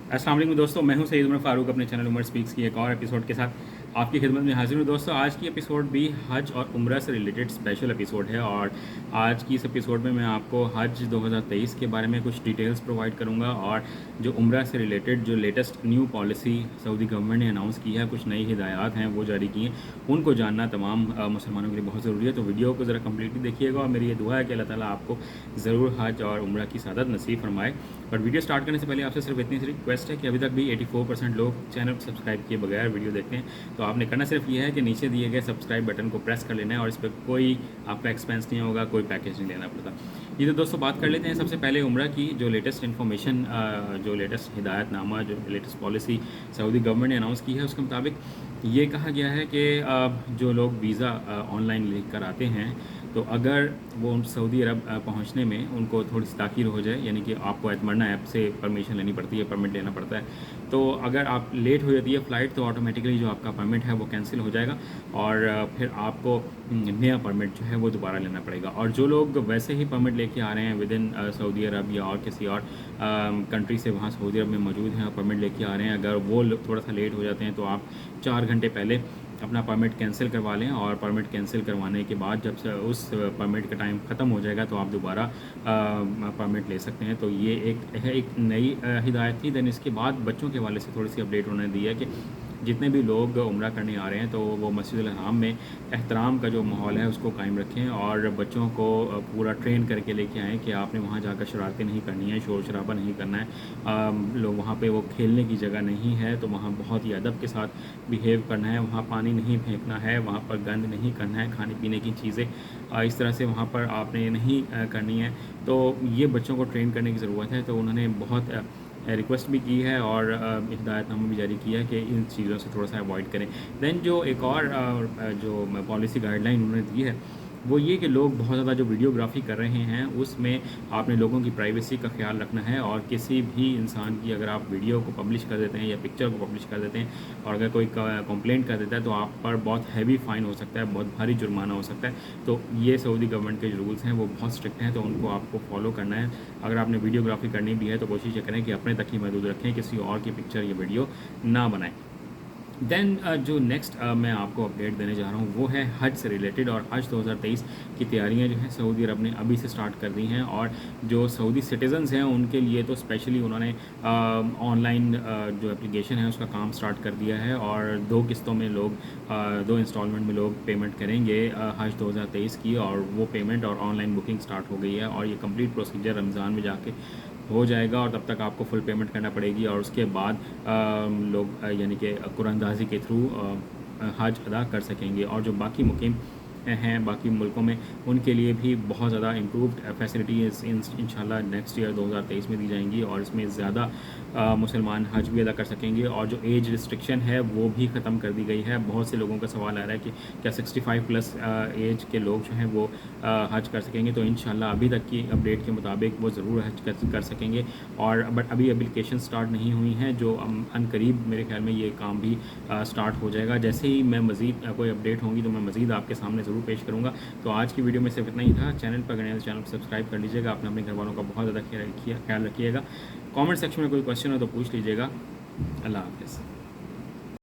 अस्सलाम वालेकुम दोस्तों, मैं हूं सईद उमर फ़ारूक अपने चैनल उमर स्पीक्स की एक और एपिसोड के साथ आपकी खिदमत में हाजिर हूं। दोस्तों, आज की एपिसोड भी हज और उम्रा से रिलेटेड स्पेशल एपिसोड है और आज की इस एपिसोड में मैं आपको हज 2023 के बारे में कुछ डिटेल्स प्रोवाइड करूंगा और जो उम्रा से रिलेटेड जो latest new policy Saudi government ने अनाउंस की है, कुछ नई हिदायत हैं वो जारी की हैं, उनको जानना तमाम मुसलमानों के लिए बहुत ज़रूरी है। तो वीडियो को ज़रा कम्प्लीटली देखिएगा और मेरी ये दुआ है कि अल्लाह ताला आपको ज़रूर हज और उम्रा की सादत नसीब फरमाए। और वीडियो स्टार्ट करने से पहले आपसे सिर्फ इतनी सी रिक्वेस्ट है कि अभी तक भी 84% लोग चैनल को सब्सक्राइब किए बगैर वीडियो देखते हैं। तो आपने करना सिर्फ ये है कि नीचे दिए गए सब्सक्राइब बटन को प्रेस कर लेना है और इस पर कोई आपका एक्सपेंस नहीं होगा, कोई पैकेज नहीं लेना पड़ता। ये तो दोस्तों बात कर लेते हैं सबसे पहले उम्रा की जो लेटेस्ट इन्फॉर्मेशन, जो लेटेस्ट हिदायतनामा, जो लेटेस्ट पॉलिसी सऊदी गवर्नमेंट ने अनाउंस की है, उसके मुताबिक ये कहा गया है कि जो लोग वीज़ा ऑनलाइन लिख कर आते हैं, तो अगर वो सऊदी अरब पहुंचने में उनको थोड़ी सी ताख़ीर हो जाए, यानी कि आपको एतमरना ऐप से परमिशन लेनी पड़ती है, परमिट लेना पड़ता है, तो अगर आप लेट हो जाती है फ़्लाइट तो ऑटोमेटिकली जो आपका परमिट है वो कैंसिल हो जाएगा और फिर आपको नया परमिट जो है वो दोबारा लेना पड़ेगा। और जो लोग वैसे ही परमिट लेके आ रहे हैं विद इन सऊदी अरब या और किसी और कंट्री से वहाँ सऊदी अरब में मौजूद हैं और परमिट लेके आ रहे हैं, अगर वो थोड़ा सा लेट हो जाते हैं तो आप 4 घंटे पहले अपना परमिट कैंसिल करवा लें और परमिट कैंसिल करवाने के बाद जब से उस परमिट का टाइम ख़त्म हो जाएगा तो आप दोबारा परमिट ले सकते हैं। तो ये एक नई हिदायत थी। दैन इसके बाद बच्चों के हवाले से थोड़ी सी अपडेट उन्होंने दी है कि जितने भी लोग उम्रा करने आ रहे हैं तो वो मस्जिद हराम में एहतराम का जो माहौल है उसको कायम रखें और बच्चों को पूरा ट्रेन करके लेके आएँ कि आपने वहाँ जाकर शरारतें नहीं करनी है, शोर शराबा नहीं करना है। लोग वहाँ पे वो खेलने की जगह नहीं है तो वहाँ बहुत ही अदब के साथ बिहेव करना है, वहाँ पानी नहीं फेंकना है, वहाँ पर गंद नहीं करना है, खाने पीने की चीज़ें इस तरह से वहाँ पर आपने नहीं करनी है। तो ये बच्चों को ट्रेन करने की ज़रूरत है। तो उन्होंने बहुत रिक्वेस्ट भी की है और हिदायतनामा भी जारी किया है कि इन चीज़ों से थोड़ा सा अवॉइड करें। दैन जो एक और जो पॉलिसी गाइडलाइन उन्होंने दी है वो ये कि लोग बहुत ज़्यादा जो वीडियोग्राफी कर रहे हैं उसमें आपने लोगों की प्राइवेसी का ख्याल रखना है और किसी भी इंसान की अगर आप वीडियो को पब्लिश कर देते हैं या पिक्चर को पब्लिश कर देते हैं और अगर कोई कंप्लेंट कर देता है तो आप पर बहुत हैवी फ़ाइन हो सकता है, बहुत भारी जुर्माना हो सकता है। तो ये सऊदी गवर्नमेंट के जो रूल्स हैं वो बहुत स्ट्रिक्ट हैं, तो उनको आपको फॉलो करना है। अगर आपने वीडियोग्राफी करनी भी है तो कोशिश ये करें कि अपने तक ही महदूद रखें, किसी और की पिक्चर या वीडियो ना बनाएं। दैन जो नेक्स्ट मैं आपको अपडेट देने जा रहा हूँ वो है हज से रिलेटेड। और हज 2023 की तैयारियाँ जो हैं सऊदी अरब ने अभी से स्टार्ट कर दी हैं और जो सऊदी सिटीज़न्स हैं उनके लिए तो स्पेशली उन्होंने ऑनलाइन जो एप्लीकेशन है उसका काम स्टार्ट कर दिया है और 2 किस्तों में लोग 2 इंस्टॉलमेंट में लोग पेमेंट करेंगे हज 2023 की, और वो पेमेंट और ऑनलाइन बुकिंग स्टार्ट हो गई है और ये कंप्लीट प्रोसीजर रमज़ान में जाके हो जाएगा और तब तक आपको फुल पेमेंट करना पड़ेगी और उसके बाद लोग यानी कि कुरानदाजी के थ्रू हज अदा कर सकेंगे। और जो बाकी मुकीम हैं बाकी मुल्कों में उनके लिए भी बहुत ज़्यादा इम्प्रूव्ड फैसिलिटीज़ इंशाल्लाह नेक्स्ट ईयर 2023 में दी जाएंगी और इसमें ज़्यादा मुसलमान हज भी अदा कर सकेंगे। और जो एज रिस्ट्रिक्शन है वो भी ख़त्म कर दी गई है। बहुत से लोगों का सवाल आ रहा है कि क्या 65 प्लस एज के लोग जो हैं वो हज कर सकेंगे, तो इंशाल्लाह अभी तक की अपडेट के मुताबिक वो ज़रूर हज कर सकेंगे। और बट अभी एप्लीकेशन स्टार्ट नहीं हुई हैं, जो अनकरीब मेरे ख्याल में ये काम भी स्टार्ट हो जाएगा। जैसे ही मैं मज़ीद कोई अपडेट होंगी तो मैं मज़ीद आपके सामने ज़रूर पेश करूँगा। तो आज की वीडियो में सिर्फ इतना ही था। चैनल पर गए तो चैनल को सब्सक्राइब कर लीजिएगा। आपने अपने घर वालों का बहुत ज़्यादा ख्याल रखिएगा। कमेंट सेक्शन में कोई क्वेश्चन हो तो पूछ लीजिएगा। अल्लाह हाफ़िज़।